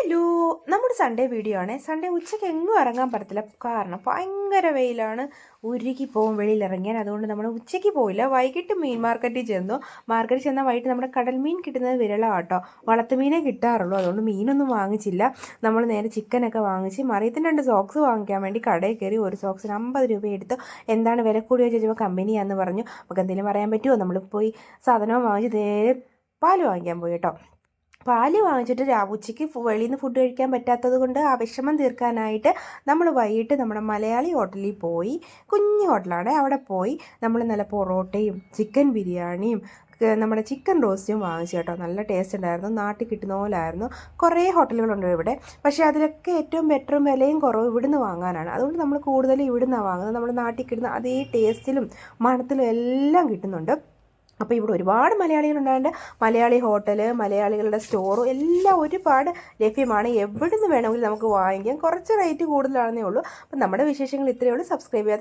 Hello, നമ്മുടെ Sunday video ആണ്. Sunday ഉച്ചയ്ക്ക് എങ്ങും ഇറങ്ങാൻ പറ്റത്തില്ല, കാരണം ഭയങ്കര വെയിലാണ്. ഉരുകി പോകും വെളിയിൽ ഇറങ്ങിയാൽ. അതുകൊണ്ട് നമ്മൾ ഉച്ചയ്ക്ക് പോയില്ല, വൈകിട്ട് മീൻ മാർക്കറ്റിൽ ചെന്നു. മാർക്കറ്റിൽ ചെന്നാൽ വൈകിട്ട് നമ്മുടെ കടൽ മീൻ കിട്ടുന്നത് വിരളമാണ് കേട്ടോ. വളർത്തുമീനേ കിട്ടാറുള്ളൂ. അതുകൊണ്ട് മീനൊന്നും വാങ്ങിച്ചില്ല. നമ്മൾ നേരെ ചിക്കനൊക്കെ വാങ്ങിച്ച് മറിയത്തിന് 2 സോക്സ് വാങ്ങിക്കാൻ വേണ്ടി കടയിൽ കയറി. ഒരു സോക്സിന് 50 രൂപ എടുത്തു. എന്താണ് വില കൂടിയോ ചോദിച്ചപ്പോൾ കമ്പനിയാണെന്ന് പറഞ്ഞു. നമുക്ക് എന്തെങ്കിലും പറയാൻ പറ്റുമോ? നമ്മൾ പോയി സാധനവും വാങ്ങിച്ച് നേരെ പാല് വാങ്ങിക്കാൻ പോയി കേട്ടോ. പാല് വാങ്ങിച്ചിട്ട് ഉച്ചയ്ക്ക് വെളിയിൽ നിന്ന് ഫുഡ് കഴിക്കാൻ പറ്റാത്തത് കൊണ്ട് ആ വിഷമം തീർക്കാനായിട്ട് നമ്മൾ വൈകിട്ട് നമ്മുടെ മലയാളി ഹോട്ടലിൽ പോയി. കുഞ്ഞു ഹോട്ടലാണ്. അവിടെ പോയി നമ്മൾ നല്ല പൊറോട്ടയും ചിക്കൻ ബിരിയാണിയും നമ്മുടെ ചിക്കൻ റോസ്റ്റും വാങ്ങിച്ചു കേട്ടോ. നല്ല ടേസ്റ്റ് ഉണ്ടായിരുന്നു. നാട്ടിൽ കിട്ടുന്ന പോലായിരുന്നു. കുറേ ഹോട്ടലുകളുണ്ട് ഇവിടെ, പക്ഷേ അതിലൊക്കെ ഏറ്റവും ബെറ്ററും വിലയും കുറവും ഇവിടുന്ന് വാങ്ങാനാണ്. അതുകൊണ്ട് നമ്മൾ കൂടുതലും ഇവിടുന്നാണ് വാങ്ങുന്നത്. നമ്മുടെ നാട്ടിൽ കിട്ടുന്ന അതേ ടേസ്റ്റിലും മണത്തിലും എല്ലാം കിട്ടുന്നുണ്ട്. അപ്പോൾ ഇവിടെ ഒരുപാട് മലയാളികളുണ്ടായതുകൊണ്ട് മലയാളി ഹോട്ടൽ, മലയാളികളുടെ സ്റ്റോറും എല്ലാം ഒരുപാട് ലഭ്യമാണ്. എവിടെ നിന്ന് വേണമെങ്കിലും നമുക്ക് വാങ്ങിക്കാം. കുറച്ച് റേറ്റ് കൂടുതലാണെന്നേ ഉള്ളൂ. അപ്പം നമ്മുടെ വിശേഷങ്ങൾ ഇത്രയേ ഉള്ളൂ. സബ്സ്ക്രൈബ് ചെയ്യാൻ